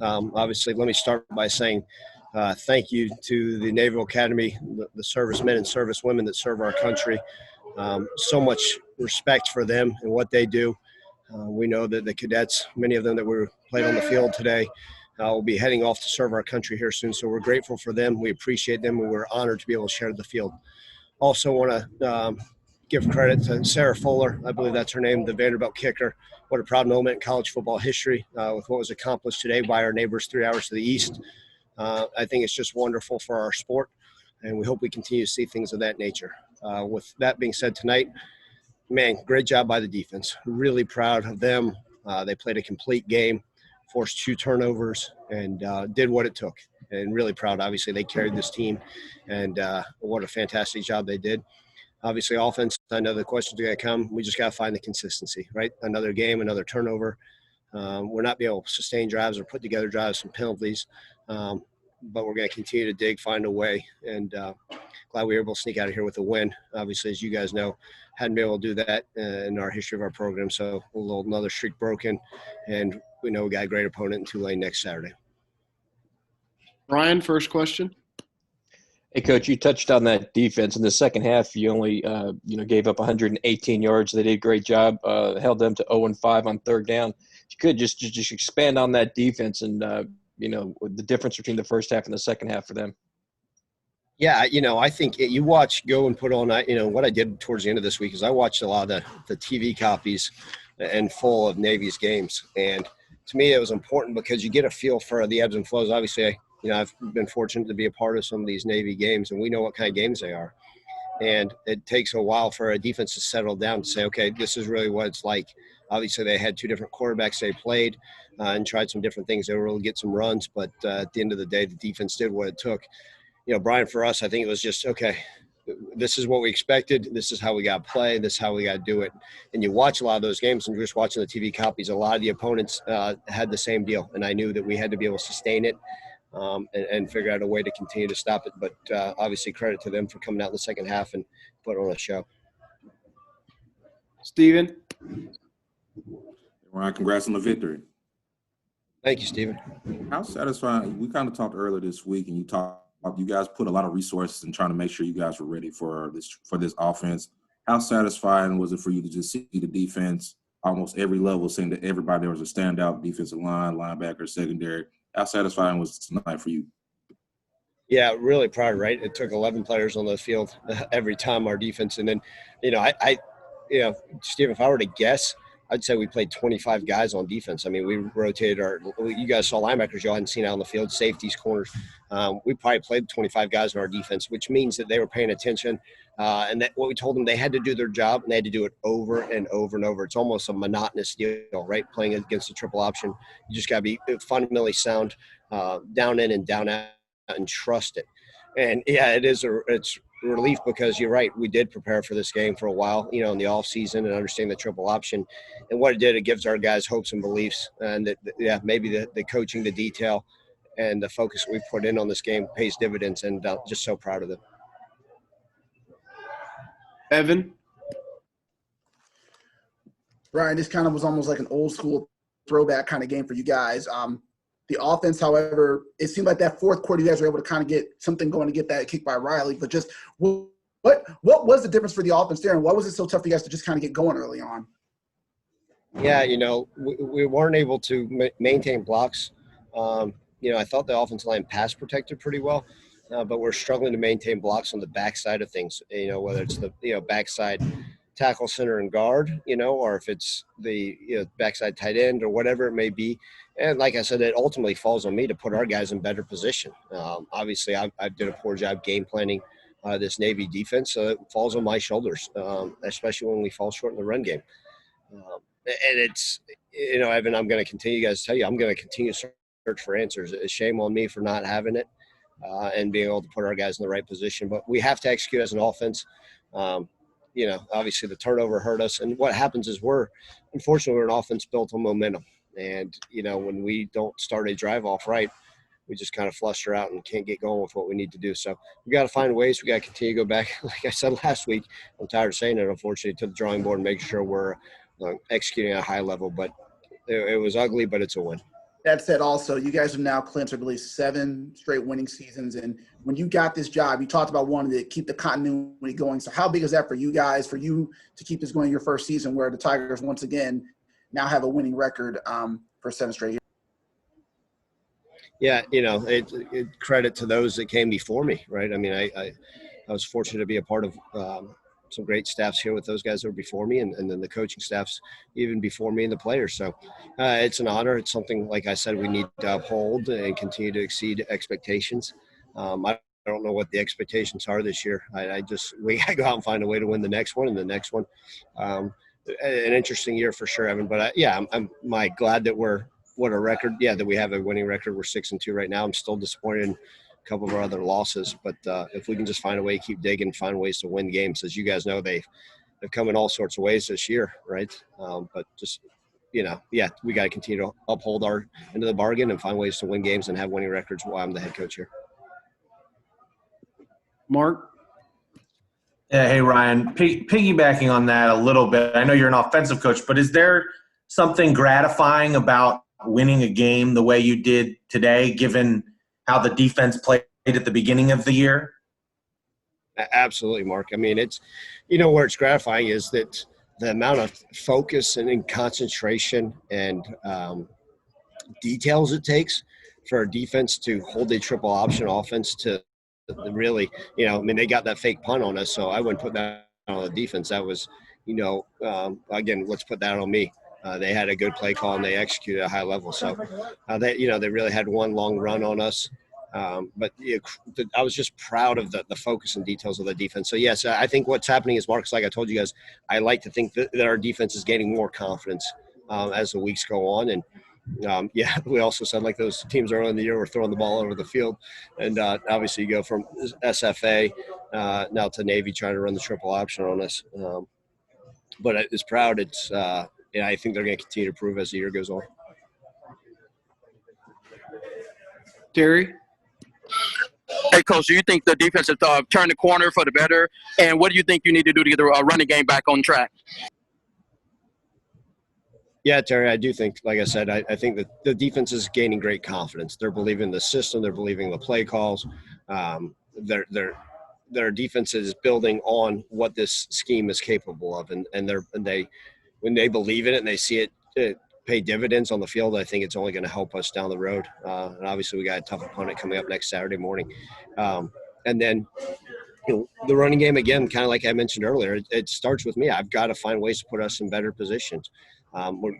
Obviously, let me start by saying thank you to the Naval Academy, the servicemen and servicewomen that serve our country. So much respect for them and what they do. We know that the cadets, many of them that were played on the field today, will be heading off to serve our country here soon. So we're grateful for them. We appreciate them, and we're honored to be able to share the field. Also want to give credit to Sarah Fuller. I believe that's her name, the Vanderbilt kicker. What a proud moment in college football history with what was accomplished today by our neighbors 3 hours to the east. I think it's just wonderful for our sport, and we hope we continue to see things of that nature. With that being said tonight, man, great job by the defense. Really proud of them. They played a complete game, forced 2 turnovers, and did what it took. And really proud. Obviously, they carried this team, and what a fantastic job they did. Obviously, offense, I know the questions are going to come. We just got to find the consistency, right? Another game, another turnover. We're not being able to sustain drives or put together drives and penalties, but we're going to continue to dig, find a way, and glad we were able to sneak out of here with a win. Obviously, as you guys know, hadn't been able to do that in our history of our program, so another streak broken, and we know we got a great opponent in Tulane next Saturday. Ryan, first question. Hey, Coach, you touched on that defense. In the second half, you only gave up 118 yards. They did a great job, held them to 0-5 on third down. If you could just expand on that defense and, the difference between the first half and the second half for them. Yeah, I think go and put on, what I did towards the end of this week is I watched a lot of the TV copies and full of Navy's games. And to me, it was important because you get a feel for the ebbs and flows. Obviously, I've been fortunate to be a part of some of these Navy games, and we know what kind of games they are. And it takes a while for a defense to settle down to say, okay, this is really what it's like. Obviously, they had 2 different quarterbacks they played and tried some different things. They were able to get some runs, but at the end of the day, the defense did what it took. Brian, for us, I think it was just, okay, this is what we expected. This is how we got to play. This is how we got to do it. And you watch a lot of those games, and you're just watching the TV copies. A lot of the opponents had the same deal, and I knew that we had to be able to sustain it. And figure out a way to continue to stop it. But obviously credit to them for coming out in the second half and put on a show. Steven? Ryan, congrats on the victory. Thank you, Steven. How satisfying – we kind of talked earlier this week, and you guys put a lot of resources in trying to make sure you guys were ready for this offense. How satisfying was it for you to just see the defense almost every level, seeing that everybody there was a standout defensive line, linebacker, secondary? How satisfying was it tonight for you? Yeah, really proud, right? It took 11 players on the field every time, our defense. And then, Steve, if I were to guess, I'd say we played 25 guys on defense. I mean, we rotated you guys saw linebackers you hadn't seen out on the field, safeties, corners. We probably played 25 guys on our defense, which means that they were paying attention. And that what we told them, they had to do their job, and they had to do it over and over and over. It's almost a monotonous deal, right? Playing against a triple option. You just got to be fundamentally sound, down in and down out, and trust it. And, yeah, it's relief because you're right. We did prepare for this game for a while, in the off season and understanding the triple option. And what it did, it gives our guys hopes and beliefs. And that, maybe the coaching, the detail, and the focus we've put in on this game pays dividends, and just so proud of them. Evan? Brian, this kind of was almost like an old school throwback kind of game for you guys. The offense, however, it seemed like that fourth quarter you guys were able to kind of get something going to get that kick by Riley. But just what was the difference for the offense there, and why was it so tough for you guys to just kind of get going early on? Yeah, we weren't able to maintain blocks. I thought the offensive line pass protected pretty well. But we're struggling to maintain blocks on the backside of things, whether it's the backside tackle, center, and guard, or if it's the backside tight end or whatever it may be. And like I said, it ultimately falls on me to put our guys in better position. Obviously, I did a poor job game planning this Navy defense, so it falls on my shoulders, especially when we fall short in the run game. And it's, Evan, I'm going to continue, guys, to tell you, I'm going to continue to search for answers. It's a shame on me for not having it. And being able to put our guys in the right position. But we have to execute as an offense. Obviously the turnover hurt us. And what happens is unfortunately, we're an offense built on momentum. And, when we don't start a drive off right, we just kind of fluster out and can't get going with what we need to do. So we got to find ways. We got to continue to go back. Like I said last week, I'm tired of saying it, unfortunately, to the drawing board and make sure we're executing at a high level. But it was ugly, but it's a win. That said, also, you guys have now clinched, I believe, 7 straight winning seasons. And when you got this job, you talked about wanting to keep the continuity going. So how big is that for you guys, for you to keep this going your first season where the Tigers, once again, now have a winning record for 7 straight years? Yeah, it credit to those that came before me, right? I mean, I was fortunate to be a part of some great staffs here with those guys that were before me, and then the coaching staffs even before me and the players. So it's an honor. It's something, like I said, we need to uphold and continue to exceed expectations. I don't know what the expectations are this year. We got to go out and find a way to win the next one and the next one. An interesting year for sure, Evan. But I'm glad that what a record. Yeah, that we have a winning record. We're 6-2 right now. I'm still disappointed in a couple of our other losses, but if we can just find a way to keep digging, find ways to win games, as you guys know, they've come in all sorts of ways this year, right? But just we got to continue to uphold our end of the bargain and find ways to win games and have winning records while I'm the head coach here. Mark? Yeah, hey, Ryan. Piggybacking on that a little bit, I know you're an offensive coach, but is there something gratifying about winning a game the way you did today, given how the defense played at the beginning of the year? Absolutely, Mark. I mean, it's where it's gratifying is that the amount of focus and concentration and details it takes for our defense to hold a triple option offense to really, they got that fake punt on us, so I wouldn't put that on the defense. That was, again, let's put that on me. They had a good play call and they executed at a high level. So they really had one long run on us. But I was just proud of the focus and details of the defense. So yes, I think what's happening is, Marcus, like I told you guys, I like to think that our defense is gaining more confidence as the weeks go on. And we also said, like, those teams early in the year were throwing the ball all over the field. And obviously you go from SFA now to Navy trying to run the triple option on us. But it's proud. It's I think they're going to continue to prove as the year goes on. Terry? Hey, Coach, do you think the defense has turned the corner for the better? And what do you think you need to do to get the running game back on track? Yeah, Terry, I do think, like I said, I think that the defense is gaining great confidence. They're believing the system. They're believing the play calls. Their defense is building on what this scheme is capable of. And when they believe in it and they see it pay dividends on the field, I think it's only going to help us down the road. And obviously we got a tough opponent coming up next Saturday morning. And then the running game, again, kind of like I mentioned earlier, it starts with me. I've got to find ways to put us in better positions.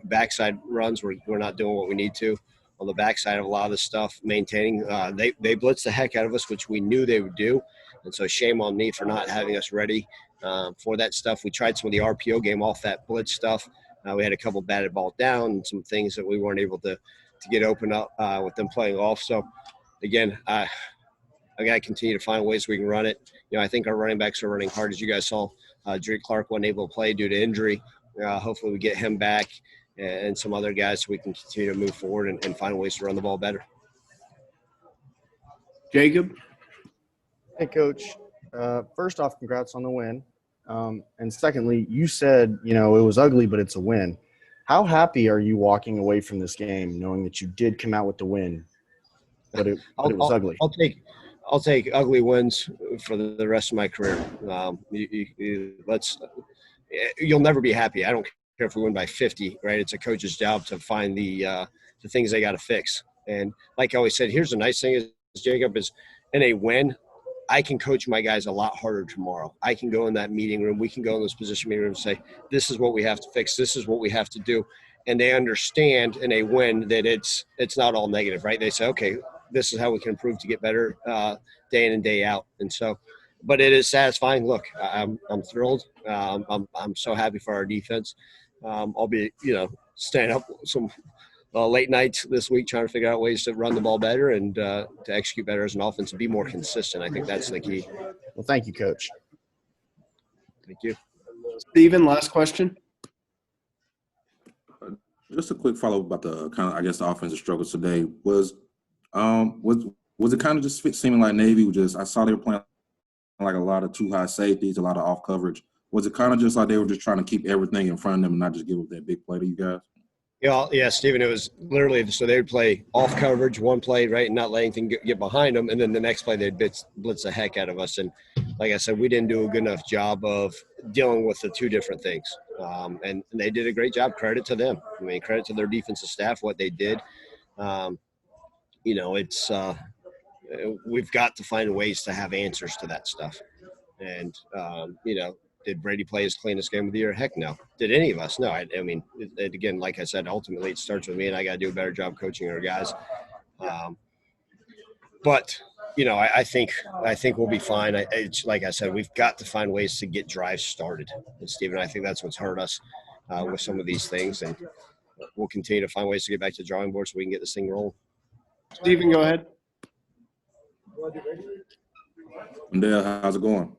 Backside runs, we're not doing what we need to. On the backside of a lot of the stuff, maintaining, they blitz the heck out of us, which we knew they would do. And so shame on me for not having us ready for that stuff. We tried some of the RPO game off that blitz stuff. We had a couple batted ball down and some things that we weren't able to get open up with them playing off. So, again, I got to continue to find ways we can run it. I think our running backs are running hard. As you guys saw, Drake Clark wasn't able to play due to injury. Hopefully we get him back and some other guys so we can continue to move forward and find ways to run the ball better. Jacob? Hey, Coach. First off, congrats on the win. And secondly, you said, it was ugly, but it's a win. How happy are you walking away from this game knowing that you did come out with the win, but it was ugly? I'll take ugly wins for the rest of my career. You'll never be happy. I don't care if we win by 50, right? It's a coach's job to find the things they got to fix. And like I always said, here's the nice thing is, Jacob, is in a win, I can coach my guys a lot harder tomorrow. I can go in that meeting room. We can go in those position meeting rooms and say, this is what we have to fix. This is what we have to do. And they understand in a win that it's not all negative, right? They say, okay, this is how we can improve to get better day in and day out. And so, but it is satisfying. Look, I'm thrilled. I'm so happy for our defense. I'll be, staying up some late nights this week trying to figure out ways to run the ball better and to execute better as an offense and be more consistent. I think that's the key. Well, thank you, Coach. Thank you. Steven, last question. Just a quick follow-up about the kind of, I guess, the offensive struggles today. Was it kind of just seeming like Navy I saw they were playing like a lot of too high safeties, a lot of off coverage. Was it kind of just like they were just trying to keep everything in front of them and not just give up that big play to you guys? Yeah, Stephen, it was literally so they would play off coverage one play, right, and not let anything get behind them, and then the next play they'd blitz the heck out of us. And like I said, we didn't do a good enough job of dealing with the two different things. And they did a great job. Credit to them. I mean, credit to their defensive staff, what they did. It's we've got to find ways to have answers to that stuff. And, did Brady play his cleanest game of the year? Heck no. Did any of us? No. I mean, again, like I said, ultimately it starts with me, and I got to do a better job coaching our guys. But I think we'll be fine. It's like I said, we've got to find ways to get drives started. And Stephen, I think that's what's hurt us with some of these things, and we'll continue to find ways to get back to the drawing board so we can get this thing rolling. Stephen, go ahead. Quindell, how's it going?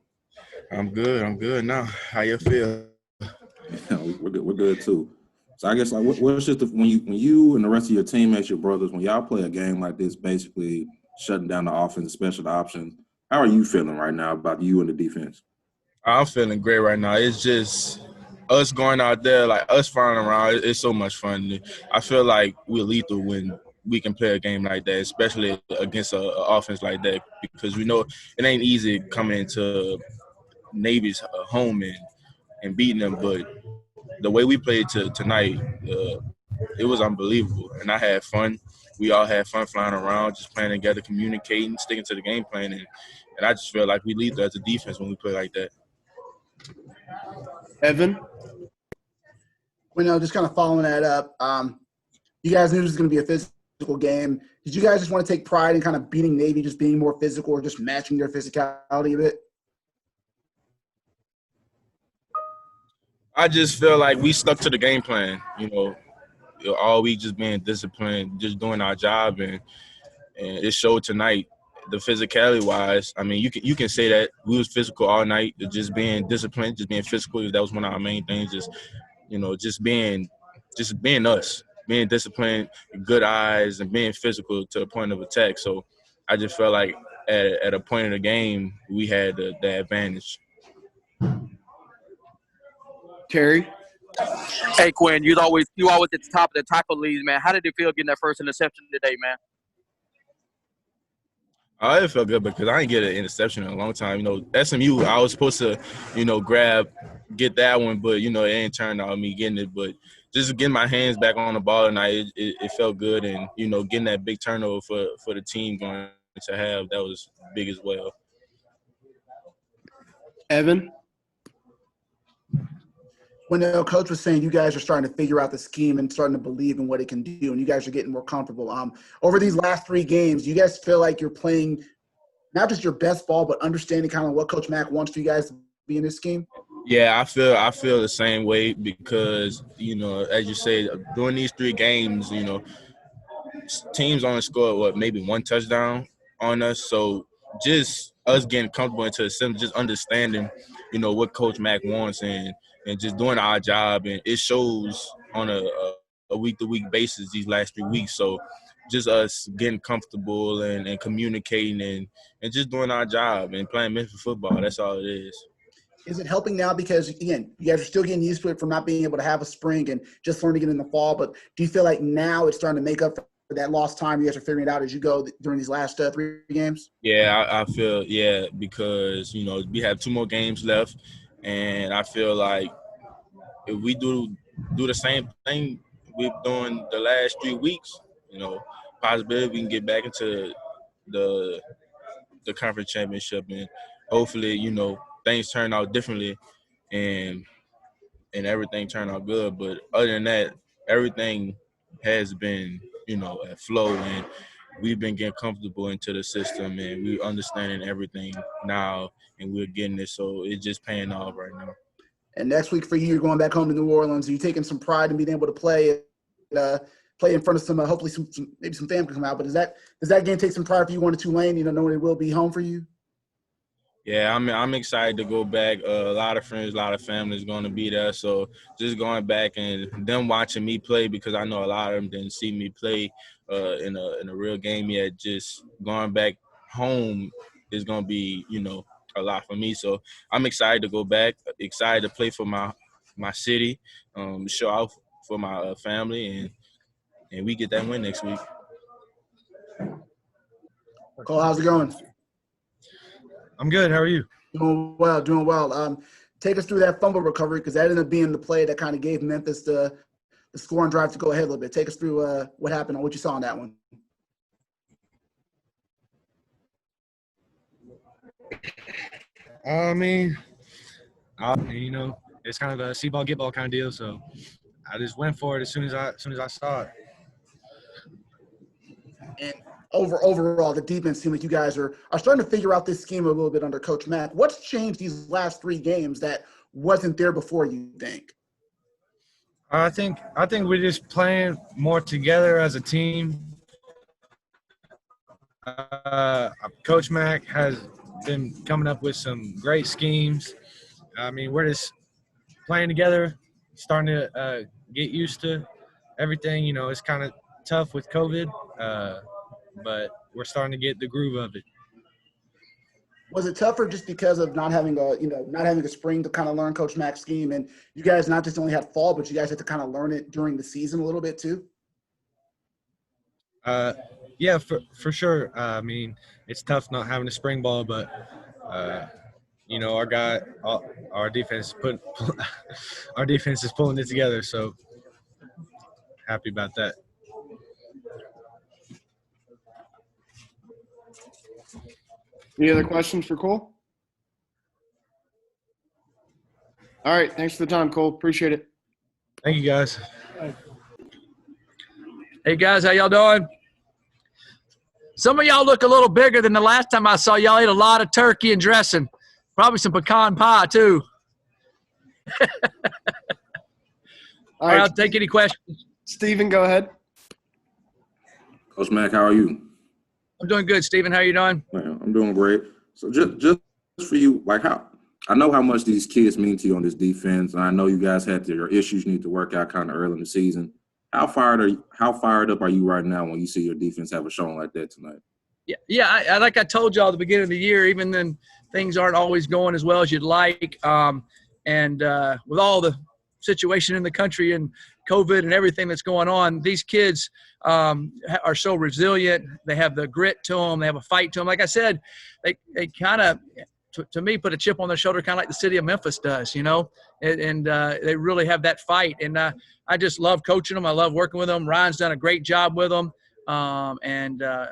I'm good now. How you feel? We're good too. So I guess what's just when you and the rest of your teammates, your brothers, when y'all play a game like this, basically shutting down the offense, especially the options, how are you feeling right now about you and the defense? I'm feeling great right now. It's just us going out there, like us flying around. It's so much fun. I feel like we're lethal when we can play a game like that, especially against an offense like that, because we know it ain't easy coming into Navy's home and beating them. But the way we played tonight, it was unbelievable. And I had fun. We all had fun flying around, just playing together, communicating, sticking to the game plan. And I just feel like we lead as a defense when we play like that. Evan? Just kind of following that up, you guys knew this was going to be a physical game. Did you guys just want to take pride in kind of beating Navy, just being more physical, or just matching their physicality a bit? I just feel like we stuck to the game plan, all week just being disciplined, just doing our job, and it showed tonight. The physicality wise, I mean, you can say that we was physical all night, just being disciplined, just being physical. That was one of our main things. Just being us, being disciplined, good eyes, and being physical to the point of attack. So I just felt like at a point in the game we had the advantage. Terry? Hey, Quinn, you always at the top of the tackle leads, man. How did it feel getting that first interception today, man? It felt good because I didn't get an interception in a long time. SMU, I was supposed to, get that one, but, it ain't turned out me getting it. But just getting my hands back on the ball tonight, it felt good. And, getting that big turnover for the team going to have, that was big as well. Evan? When the coach was saying you guys are starting to figure out the scheme and starting to believe in what it can do, and you guys are getting more comfortable. Over these last 3 games, you guys feel like you're playing not just your best ball, but understanding kind of what Coach Mack wants for you guys to be in this scheme? Yeah, I feel the same way because, as you say, during these 3 games, teams only scored, maybe 1 touchdown on us. So just us getting comfortable into the system, just understanding, what Coach Mack wants and just doing our job. And it shows on a week-to-week basis these last 3 weeks. So just us getting comfortable and communicating and just doing our job and playing Memphis football. That's all it is. Is it helping now because, again, you guys are still getting used to it from not being able to have a spring and just learning it in the fall, but do you feel like now it's starting to make up for that lost time you guys are figuring it out as you go during these last 3 games? Yeah, I feel, because, we have 2 more games left, and I feel like if we do the same thing we've done the last 3 weeks, possibly we can get back into the conference championship, and hopefully, things turn out differently and everything turn out good. But other than that, everything has been, at flow, and we've been getting comfortable into the system, and we're understanding everything now, and we're getting it. So it's just paying off right now. And next week for you, you're going back home to New Orleans. Are you taking some pride in being able to play in front of some, hopefully maybe some fans can come out? But does that game take some pride for you going to Tulane, knowing it will be home for you? Yeah, I'm excited to go back. A lot of friends, a lot of family is going to be there. So just going back and them watching me play, because I know a lot of them didn't see me play in a real game yet. Just going back home is going to be, a lot for me. So I'm excited to go back, excited to play for my city, show out for my family, and we get that win next week. Cole, how's it going? I'm good. How are you? Doing well, doing well. Take us through that fumble recovery, because that ended up being the play that kind of gave Memphis the scoring drive to go ahead a little bit. Take us through what happened and what you saw on that one. I mean, it's kind of a see ball, get ball kind of deal. So I just went for it as soon as I saw it. And overall, the defense seemed like you guys are starting to figure out this scheme a little bit under Coach Mack. What's changed these last 3 games that wasn't there before, you think? I think we're just playing more together as a team. Coach Mack has been coming up with some great schemes. I mean, we're just playing together, starting to get used to everything. It's kind of tough with COVID, but we're starting to get the groove of it. Was it tougher just because of not having a spring to kind of learn Coach Mack's scheme, and you guys not just only had fall, but you guys had to kind of learn it during the season a little bit too? Yeah, for sure. I mean, it's tough not having a spring ball, but our defense is pulling it together. So happy about that. Any other questions for Cole? All right. Thanks for the time, Cole. Appreciate it. Thank you, guys. Hey, guys, how y'all doing? Some of y'all look a little bigger than the last time I saw y'all. Ate a lot of turkey and dressing. Probably some pecan pie, too. All right, I'll take any questions. Steven, go ahead. Coach Mack, how are you? I'm doing good, Steven. How are you doing? Man, I'm doing great. So just for you, I know how much these kids mean to you on this defense, and I know you guys had your issues you need to work out kind of early in the season. How fired up are you right now when you see your defense have a showing like that tonight? Yeah. Like I told y'all at the beginning of the year, even then things aren't always going as well as you'd like, and with all the situation in the country and COVID and everything that's going on, these kids are so resilient. They have the grit to them. They have a fight to them. Like I said, they kind of, to me, put a chip on their shoulder, kind of like the city of Memphis does, and they really have that fight. And I just love coaching them. I love working with them. Ryan's done a great job with them, and the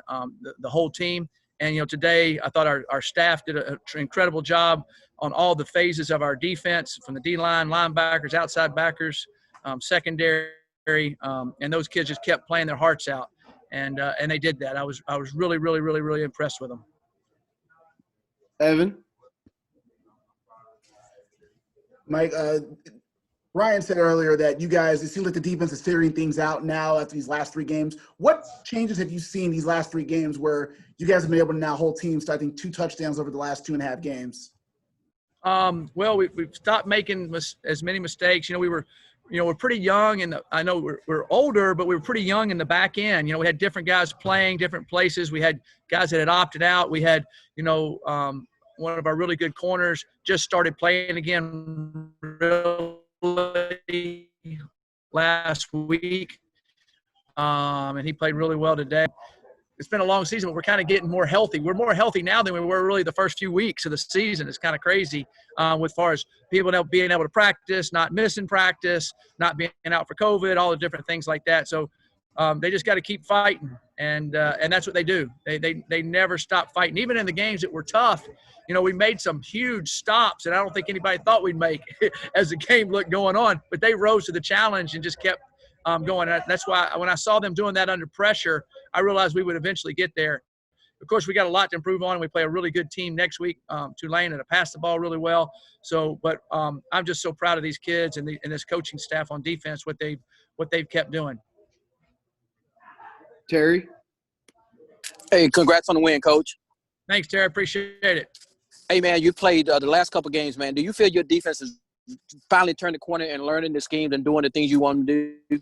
whole team. And, today I thought our staff did an incredible job on all the phases of our defense, from the D-line, linebackers, outside backers, secondary, and those kids just kept playing their hearts out, and they did that. I was really, really, really, really impressed with them. Evan? Mike, Ryan said earlier that you guys, it seems like the defense is figuring things out now after these last 3 games. What changes have you seen these last 3 games where you guys have been able to now hold teams to, I think, 2 touchdowns over the last 2.5 games? Well, we've stopped making as many mistakes. We're pretty young, and I know we're older, but we were pretty young in the back end. We had different guys playing different places. We had guys that had opted out. We had, one of our really good corners just started playing again really last week, and he played really well today. It's been a long season, but we're kind of getting more healthy. We're more healthy now than we were really the first few weeks of the season. It's kind of crazy with far as people being able to practice, not missing practice, not being out for COVID, all the different things like that. So they just got to keep fighting, and that's what they do. They never stop fighting. Even in the games that were tough, we made some huge stops, and I don't think anybody thought we'd make as the game looked going on. But they rose to the challenge and just kept going. That's why when I saw them doing that under pressure, I realized we would eventually get there. Of course, we got a lot to improve on. We play a really good team next week, Tulane, and pass the ball really well. So, but I'm just so proud of these kids and this coaching staff on defense, what they've kept doing. Terry? Hey, congrats on the win, Coach. Thanks, Terry. Appreciate it. Hey, man, you played the last couple games, man. Do you feel your defense is finally turned the corner and learning the schemes and doing the things you want to do?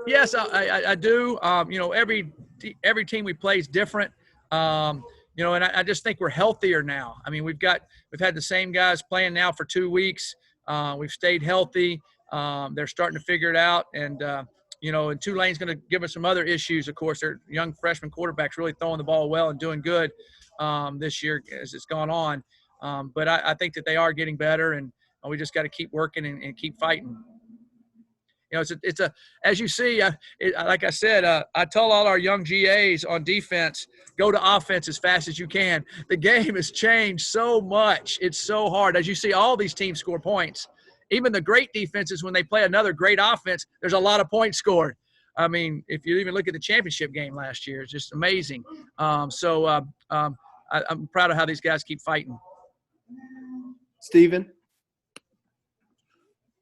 Yes, I do. Every team we play is different. And I just think we're healthier now. I mean, we've had the same guys playing now for 2 weeks. We've stayed healthy. They're starting to figure it out. And, and Tulane's going to give us some other issues. Of course, their young freshman quarterback's really throwing the ball well and doing good this year as it's gone on. But I think that they are getting better, and we just got to keep working and keep fighting. It's as you see, like I said, I tell all our young GAs on defense, go to offense as fast as you can. The game has changed so much. It's so hard. As you see, all these teams score points. Even the great defenses, when they play another great offense, there's a lot of points scored. I mean, if you even look at the championship game last year, it's just amazing. I'm proud of how these guys keep fighting. Steven?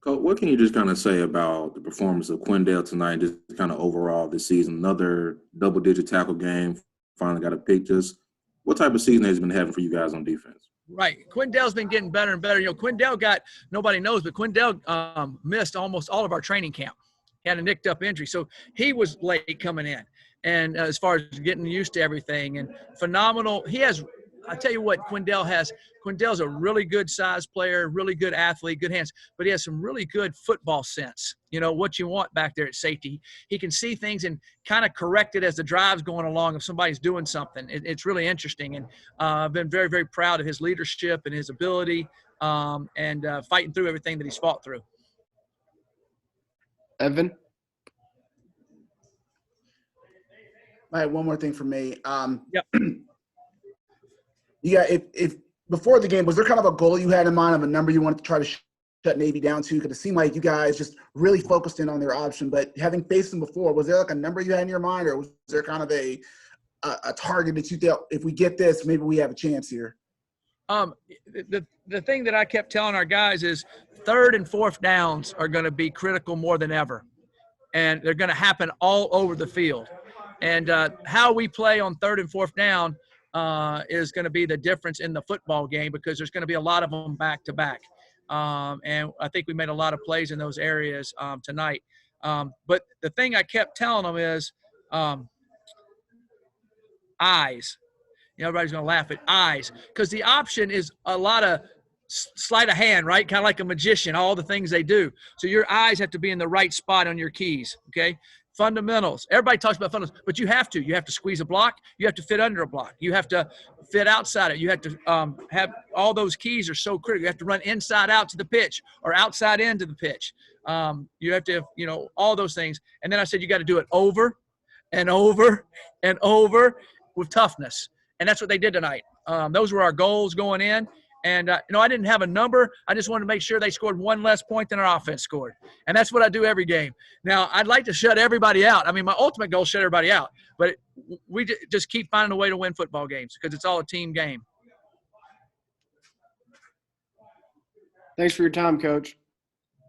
Coach, what can you just kind of say about the performance of Quindell tonight, just kind of overall this season? Another double-digit tackle game, finally got a pick. Just what type of season has he been having for you guys on defense? Right. Quindell's been getting better and better. Quindell nobody knows, but Quindell missed almost all of our training camp. He had a nicked up injury. So he was late coming in. And as far as getting used to everything, and phenomenal. I tell you what, Quindell's a really good size player, really good athlete, good hands, but he has some really good football sense. What you want back there at safety. He can see things and kind of correct it as the drive's going along if somebody's doing something. It's really interesting. And I've been very, very proud of his leadership and his ability and fighting through everything that he's fought through. Evan? I have one more thing for me. Yep. Yeah, if before the game, was there kind of a goal you had in mind of a number you wanted to try to shut Navy down to? Because it seemed like you guys just really focused in on their option. But having faced them before, was there like a number you had in your mind, or was there kind of a target that you thought, if we get this, maybe we have a chance here? The thing that I kept telling our guys is 3rd and 4th downs are going to be critical more than ever, and they're going to happen all over the field. And how we play on 3rd and 4th down is going to be the difference in the football game, because there's going to be a lot of them back to back. And I think we made a lot of plays in those areas tonight. But the thing I kept telling them is eyes. Everybody's going to laugh at eyes, because the option is a lot of sleight of hand, right? Kind of like a magician, all the things they do. So your eyes have to be in the right spot on your keys, okay? Fundamentals. Everybody talks about fundamentals, but you have to squeeze a block. You have to fit under a block. You have to fit outside it. You have to have all those keys are so critical. You have to run inside out to the pitch or outside into the pitch. You have to have, all those things. And then I said, you got to do it over and over and over with toughness. And that's what they did tonight. Those were our goals going in. And, I didn't have a number. I just wanted to make sure they scored one less point than our offense scored. And that's what I do every game. Now, I'd like to shut everybody out. I mean, my ultimate goal is shut everybody out. But we just keep finding a way to win football games, because it's all a team game. Thanks for your time, Coach.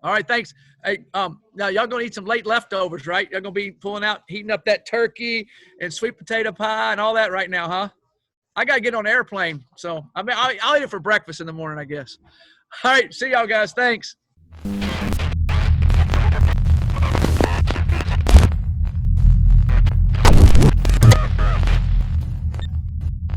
All right, thanks. Hey, now y'all going to eat some late leftovers, right? Y'all going to be heating up that turkey and sweet potato pie and all that right now, huh? I got to get on an airplane, so I'll eat it for breakfast in the morning, I guess. All right, see y'all guys. Thanks.